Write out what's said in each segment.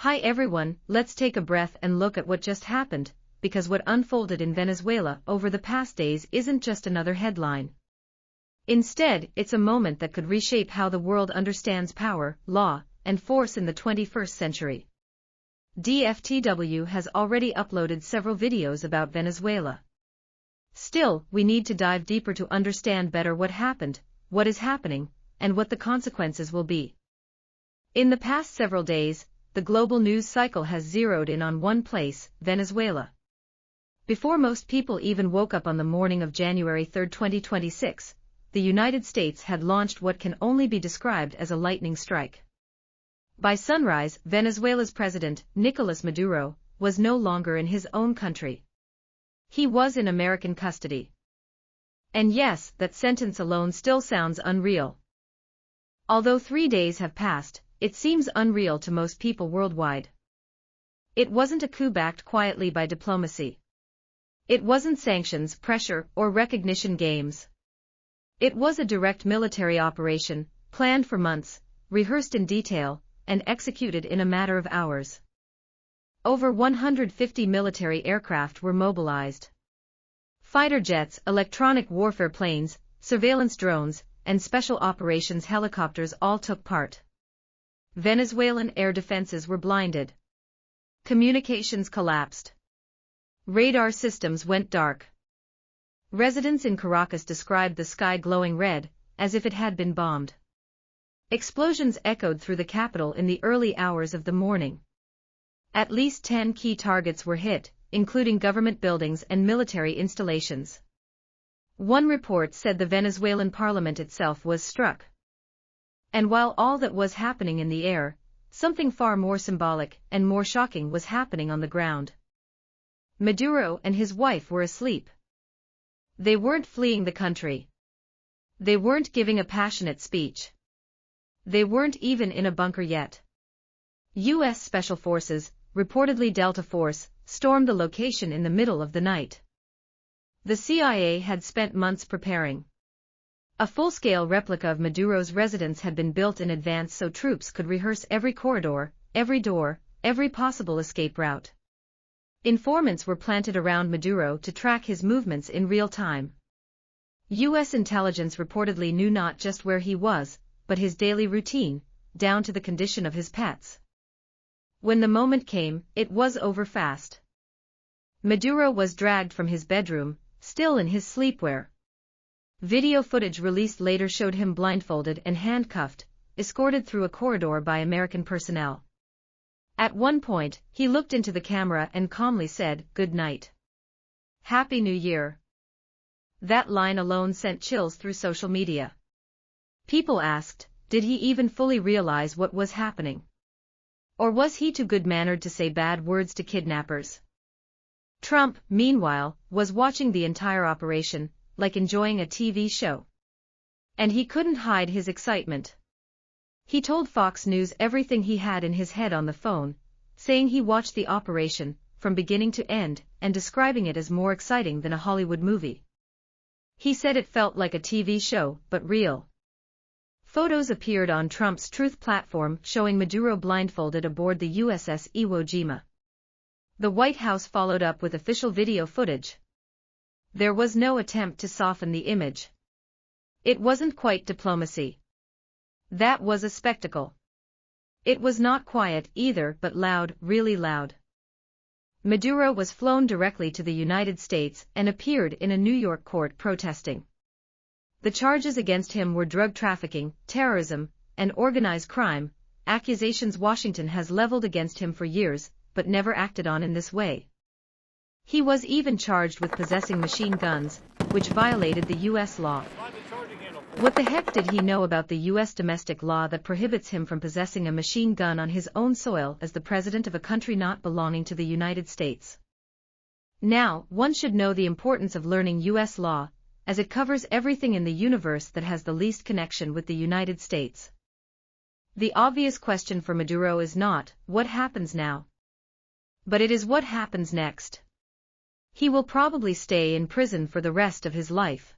Hi everyone, let's take a breath and look at what just happened, because what unfolded in Venezuela over the past days isn't just another headline. Instead, it's a moment that could reshape how the world understands power, law, and force in the 21st century. DFTW has already uploaded several videos about Venezuela. Still, we need to dive deeper to understand better what happened, what is happening, and what the consequences will be. In the past several days, the global news cycle has zeroed in on one place, Venezuela. Before most people even woke up on the morning of January 3, 2026, the United States had launched what can only be described as a lightning strike. By sunrise, Venezuela's president, Nicolás Maduro, was no longer in his own country. He was in American custody. And yes, that sentence alone still sounds unreal. Although 3 days have passed, it seems unreal to most people worldwide. It wasn't a coup backed quietly by diplomacy. It wasn't sanctions, pressure, or recognition games. It was a direct military operation, planned for months, rehearsed in detail, and executed in a matter of hours. Over 150 military aircraft were mobilized. Fighter jets, electronic warfare planes, surveillance drones, and special operations helicopters all took part. Venezuelan air defenses were blinded. Communications collapsed. Radar systems went dark. Residents in Caracas described the sky glowing red, as if it had been bombed. Explosions echoed through the capital in the early hours of the morning. At least 10 key targets were hit, including government buildings and military installations. One report said the Venezuelan parliament itself was struck. And while all that was happening in the air, something far more symbolic and more shocking was happening on the ground. Maduro and his wife were asleep. They weren't fleeing the country. They weren't giving a passionate speech. They weren't even in a bunker yet. U.S. Special Forces, reportedly Delta Force, stormed the location in the middle of the night. The CIA had spent months preparing. A full-scale replica of Maduro's residence had been built in advance so troops could rehearse every corridor, every door, every possible escape route. Informants were planted around Maduro to track his movements in real time. U.S. intelligence reportedly knew not just where he was, but his daily routine, down to the condition of his pets. When the moment came, it was over fast. Maduro was dragged from his bedroom, still in his sleepwear. Video footage released later showed him blindfolded and handcuffed, escorted through a corridor by American personnel. At one point, he looked into the camera and calmly said, "Good night. Happy New Year." That line alone sent chills through social media. People asked, did he even fully realize what was happening? Or was he too good-mannered to say bad words to kidnappers? Trump, meanwhile, was watching the entire operation, like enjoying a TV show. And he couldn't hide his excitement. He told Fox News everything he had in his head on the phone, saying he watched the operation, from beginning to end, and describing it as more exciting than a Hollywood movie. He said it felt like a TV show, but real. Photos appeared on Trump's Truth platform showing Maduro blindfolded aboard the USS Iwo Jima. The White House followed up with official video footage. There was no attempt to soften the image. It wasn't quite diplomacy. That was a spectacle. It was not quiet either, but loud, really loud. Maduro was flown directly to the United States and appeared in a New York court protesting. The charges against him were drug trafficking, terrorism, and organized crime, accusations Washington has leveled against him for years, but never acted on in this way. He was even charged with possessing machine guns, which violated the U.S. law. What the heck did he know about the U.S. domestic law that prohibits him from possessing a machine gun on his own soil as the president of a country not belonging to the United States? Now, one should know the importance of learning U.S. law, as it covers everything in the universe that has the least connection with the United States. The obvious question for Maduro is not, what happens now? But it is what happens next. He will probably stay in prison for the rest of his life.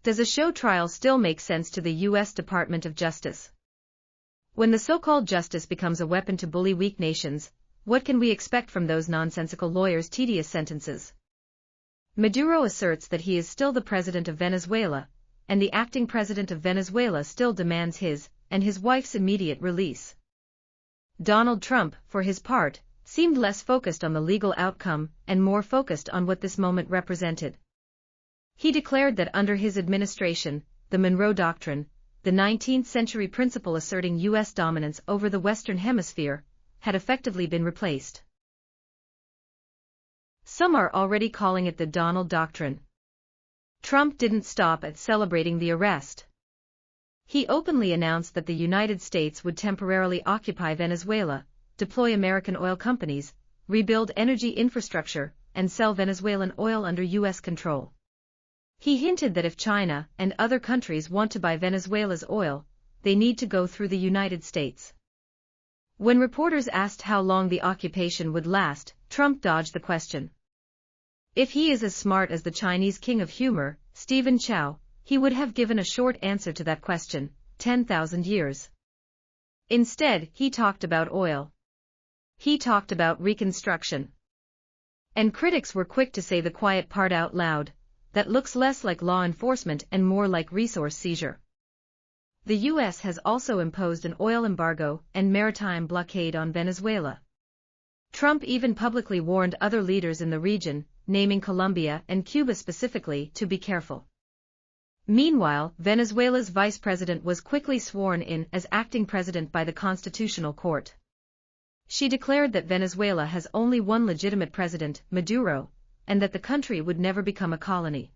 Does a show trial still make sense to the U.S. Department of Justice? When the so-called justice becomes a weapon to bully weak nations, what can we expect from those nonsensical lawyers' tedious sentences? Maduro asserts that he is still the president of Venezuela, and the acting president of Venezuela still demands his and his wife's immediate release. Donald Trump, for his part, seemed less focused on the legal outcome and more focused on what this moment represented. He declared that under his administration, the Monroe Doctrine, the 19th-century principle asserting U.S. dominance over the Western Hemisphere, had effectively been replaced. Some are already calling it the Donald Doctrine. Trump didn't stop at celebrating the arrest. He openly announced that the United States would temporarily occupy Venezuela, deploy American oil companies, rebuild energy infrastructure, and sell Venezuelan oil under U.S. control. He hinted that if China and other countries want to buy Venezuela's oil, they need to go through the United States. When reporters asked how long the occupation would last, Trump dodged the question. If he is as smart as the Chinese king of humor, Stephen Chow, he would have given a short answer to that question: 10,000 years. Instead, he talked about oil. He talked about reconstruction. And critics were quick to say the quiet part out loud: that looks less like law enforcement and more like resource seizure. The U.S. has also imposed an oil embargo and maritime blockade on Venezuela. Trump even publicly warned other leaders in the region, naming Colombia and Cuba specifically, to be careful. Meanwhile, Venezuela's vice president was quickly sworn in as acting president by the Constitutional Court. She declared that Venezuela has only one legitimate president, Maduro, and that the country would never become a colony.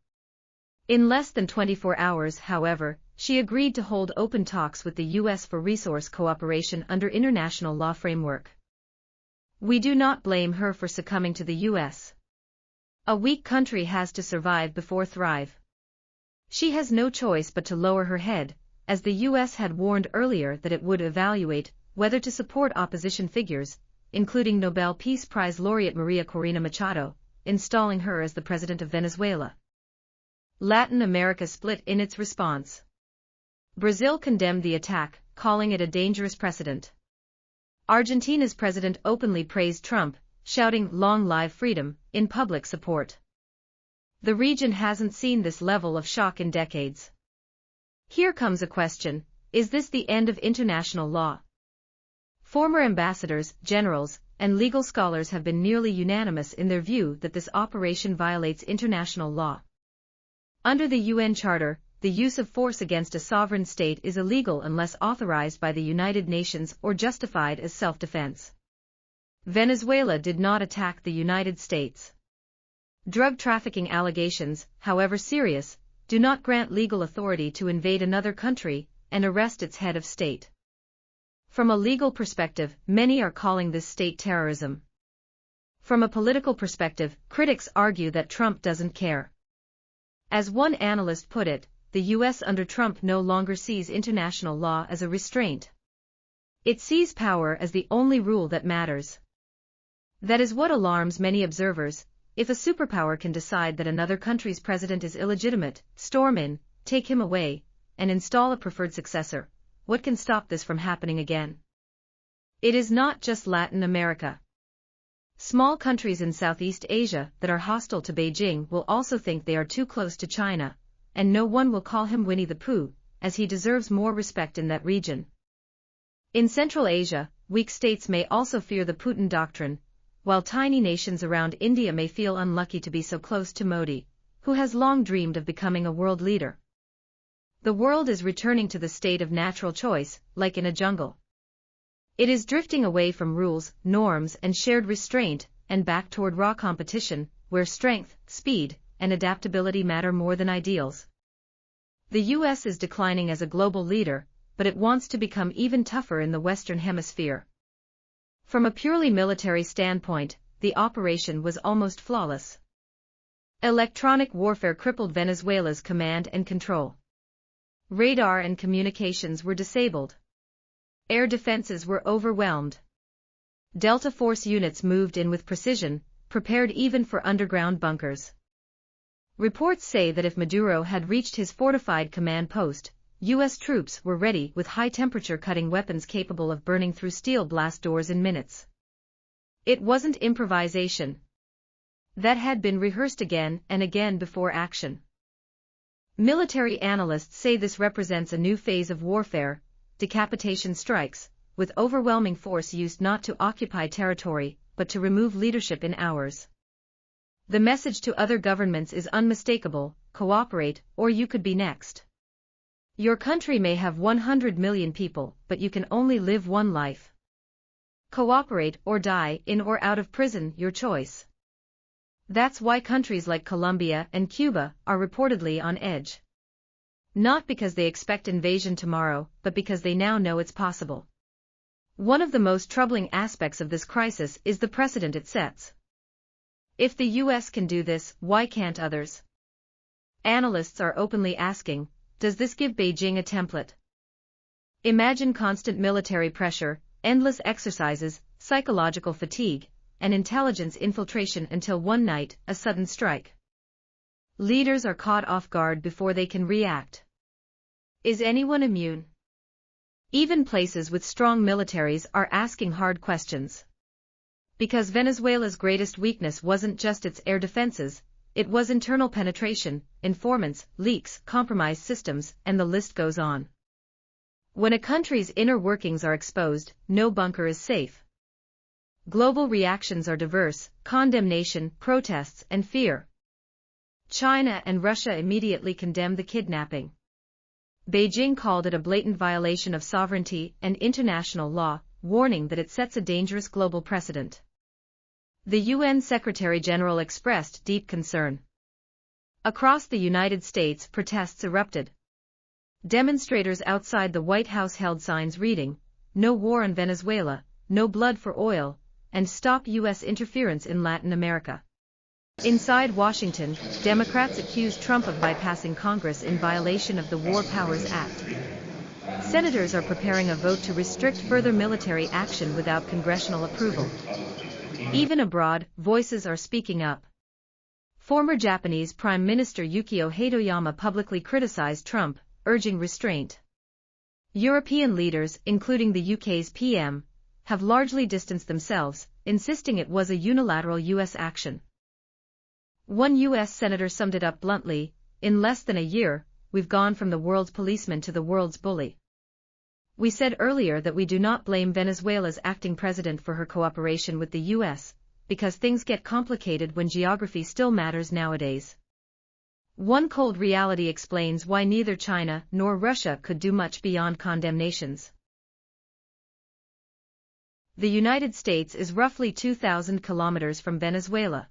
In less than 24 hours, however, she agreed to hold open talks with the U.S. for resource cooperation under international law framework. We do not blame her for succumbing to the U.S. A weak country has to survive before thrive. She has no choice but to lower her head, as the U.S. had warned earlier that it would evaluate whether to support opposition figures, including Nobel Peace Prize laureate Maria Corina Machado, installing her as the president of Venezuela. Latin America split in its response. Brazil condemned the attack, calling it a dangerous precedent. Argentina's president openly praised Trump, shouting "Long live freedom" in public support. The region hasn't seen this level of shock in decades. Here comes a question: is this the end of international law? Former ambassadors, generals, and legal scholars have been nearly unanimous in their view that this operation violates international law. Under the UN Charter, the use of force against a sovereign state is illegal unless authorized by the United Nations or justified as self-defense. Venezuela did not attack the United States. Drug trafficking allegations, however serious, do not grant legal authority to invade another country and arrest its head of state. From a legal perspective, many are calling this state terrorism. From a political perspective, critics argue that Trump doesn't care. As one analyst put it, the U.S. under Trump no longer sees international law as a restraint. It sees power as the only rule that matters. That is what alarms many observers. If a superpower can decide that another country's president is illegitimate, storm in, take him away, and install a preferred successor, what can stop this from happening again? It is not just Latin America. Small countries in Southeast Asia that are hostile to Beijing will also think they are too close to China, and no one will call him Winnie the Pooh, as he deserves more respect in that region. In Central Asia, weak states may also fear the Putin doctrine, while tiny nations around India may feel unlucky to be so close to Modi, who has long dreamed of becoming a world leader. The world is returning to the state of natural choice, like in a jungle. It is drifting away from rules, norms, and shared restraint, and back toward raw competition, where strength, speed, and adaptability matter more than ideals. The U.S. is declining as a global leader, but it wants to become even tougher in the Western Hemisphere. From a purely military standpoint, the operation was almost flawless. Electronic warfare crippled Venezuela's command and control. Radar and communications were disabled. Air defenses were overwhelmed. Delta Force units moved in with precision, prepared even for underground bunkers. Reports say that if Maduro had reached his fortified command post, U.S. troops were ready with high-temperature cutting weapons capable of burning through steel blast doors in minutes. It wasn't improvisation. That had been rehearsed again and again before action. Military analysts say this represents a new phase of warfare, decapitation strikes, with overwhelming force used not to occupy territory, but to remove leadership in hours. The message to other governments is unmistakable: cooperate, or you could be next. Your country may have 100 million people, but you can only live one life. Cooperate or die, in or out of prison, your choice. That's why countries like Colombia and Cuba are reportedly on edge. Not because they expect invasion tomorrow, but because they now know it's possible. One of the most troubling aspects of this crisis is the precedent it sets. If the U.S. can do this, why can't others? Analysts are openly asking, does this give Beijing a template? Imagine constant military pressure, endless exercises, psychological fatigue, and intelligence infiltration until one night, a sudden strike. Leaders are caught off guard before they can react. Is anyone immune? Even places with strong militaries are asking hard questions. Because Venezuela's greatest weakness wasn't just its air defenses, it was internal penetration, informants, leaks, compromised systems, and the list goes on. When a country's inner workings are exposed, no bunker is safe. Global reactions are diverse: condemnation, protests, and fear. China and Russia immediately condemned the kidnapping. Beijing called it a blatant violation of sovereignty and international law, warning that it sets a dangerous global precedent. The UN Secretary-General expressed deep concern. Across the United States, protests erupted. Demonstrators outside the White House held signs reading, "No war on Venezuela, no blood for oil," and "Stop U.S. interference in Latin America." Inside Washington, Democrats accused Trump of bypassing Congress in violation of the War Powers Act. Senators are preparing a vote to restrict further military action without congressional approval. Even abroad, voices are speaking up. Former Japanese Prime Minister Yukio Hatoyama publicly criticized Trump, urging restraint. European leaders, including the UK's PM, have largely distanced themselves, insisting it was a unilateral U.S. action. One U.S. senator summed it up bluntly: "In less than a year, we've gone from the world's policeman to the world's bully." We said earlier that we do not blame Venezuela's acting president for her cooperation with the U.S., because things get complicated when geography still matters nowadays. One cold reality explains why neither China nor Russia could do much beyond condemnations. The United States is roughly 2,000 kilometers from Venezuela.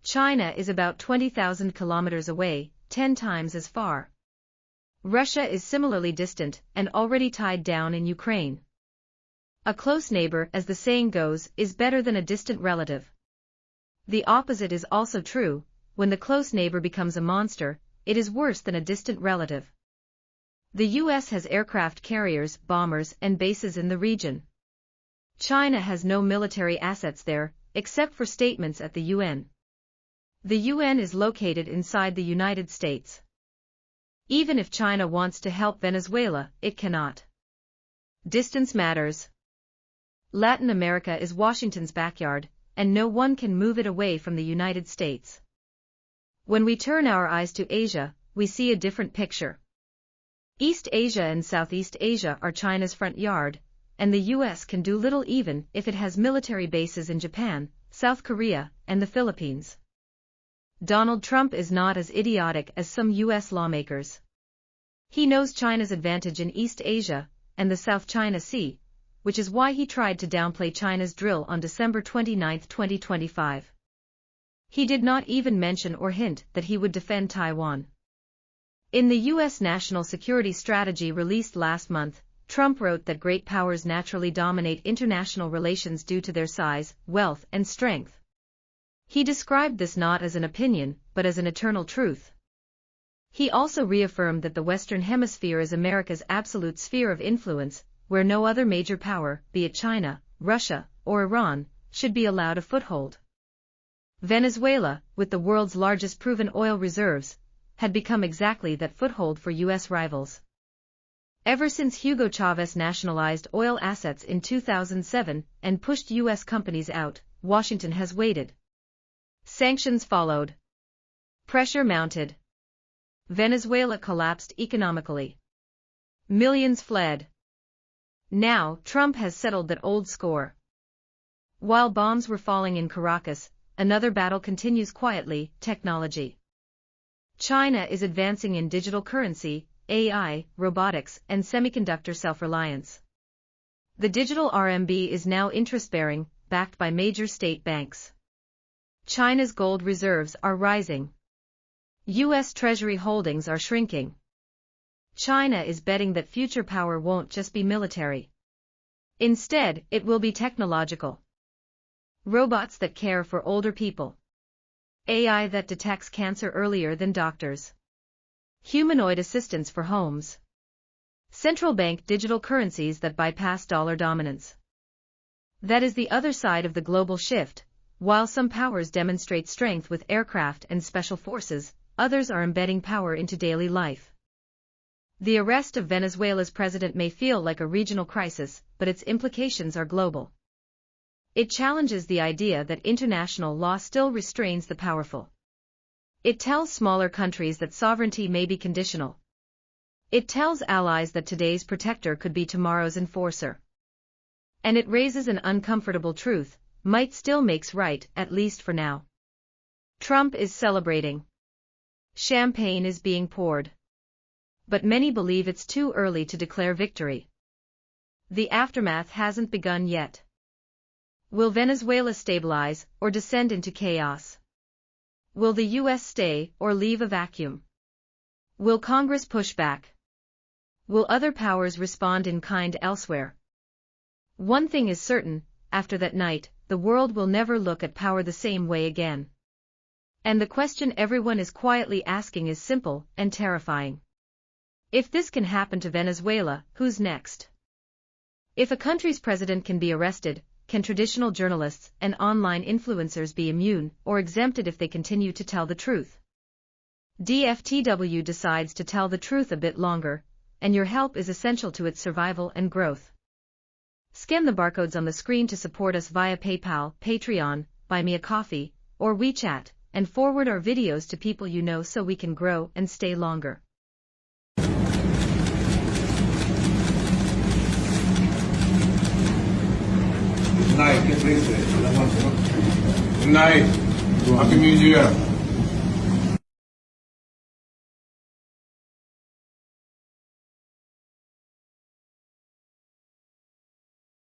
China is about 20,000 kilometers away, 10 times as far. Russia is similarly distant and already tied down in Ukraine. A close neighbor, as the saying goes, is better than a distant relative. The opposite is also true: when the close neighbor becomes a monster, it is worse than a distant relative. The U.S. has aircraft carriers, bombers, and bases in the region. China has no military assets there, except for statements at the UN. The UN is located inside the United States. Even if China wants to help Venezuela, it cannot. Distance matters. Latin America is Washington's backyard, and no one can move it away from the United States. When we turn our eyes to Asia, we see a different picture. East Asia and Southeast Asia are China's front yard, and the U.S. can do little even if it has military bases in Japan, South Korea, and the Philippines. Donald Trump is not as idiotic as some U.S. lawmakers. He knows China's advantage in East Asia and the South China Sea, which is why he tried to downplay China's drill on December 29, 2025. He did not even mention or hint that he would defend Taiwan. In the U.S. National Security Strategy released last month, Trump wrote that great powers naturally dominate international relations due to their size, wealth, and strength. He described this not as an opinion, but as an eternal truth. He also reaffirmed that the Western Hemisphere is America's absolute sphere of influence, where no other major power, be it China, Russia, or Iran, should be allowed a foothold. Venezuela, with the world's largest proven oil reserves, had become exactly that foothold for U.S. rivals. Ever since Hugo Chavez nationalized oil assets in 2007 and pushed U.S. companies out, Washington has waited. Sanctions followed. Pressure mounted. Venezuela collapsed economically. Millions fled. Now, Trump has settled that old score. While bombs were falling in Caracas, another battle continues quietly: technology. China is advancing in digital currency, AI, robotics, and semiconductor self-reliance. The digital RMB is now interest-bearing, backed by major state banks. China's gold reserves are rising. U.S. Treasury holdings are shrinking. China is betting that future power won't just be military. Instead, it will be technological. Robots that care for older people. AI that detects cancer earlier than doctors. Humanoid assistants for homes. Central bank digital currencies that bypass dollar dominance. That is the other side of the global shift. While some powers demonstrate strength with aircraft and special forces, others are embedding power into daily life. The arrest of Venezuela's president may feel like a regional crisis, but its implications are global. It challenges the idea that international law still restrains the powerful. It tells smaller countries that sovereignty may be conditional. It tells allies that today's protector could be tomorrow's enforcer. And it raises an uncomfortable truth: might still makes right, at least for now. Trump is celebrating. Champagne is being poured. But many believe it's too early to declare victory. The aftermath hasn't begun yet. Will Venezuela stabilize or descend into chaos? Will the U.S. stay or leave a vacuum? Will Congress push back? Will other powers respond in kind elsewhere? One thing is certain: after that night, the world will never look at power the same way again. And the question everyone is quietly asking is simple and terrifying. If this can happen to Venezuela, who's next? If a country's president can be arrested, can traditional journalists and online influencers be immune or exempted if they continue to tell the truth? DFTW decides to tell the truth a bit longer, and your help is essential to its survival and growth. Scan the barcodes on the screen to support us via PayPal, Patreon, Buy Me a Coffee, or WeChat, and forward our videos to people you know so we can grow and stay longer. Night, get busy. Good night. Happy New Year.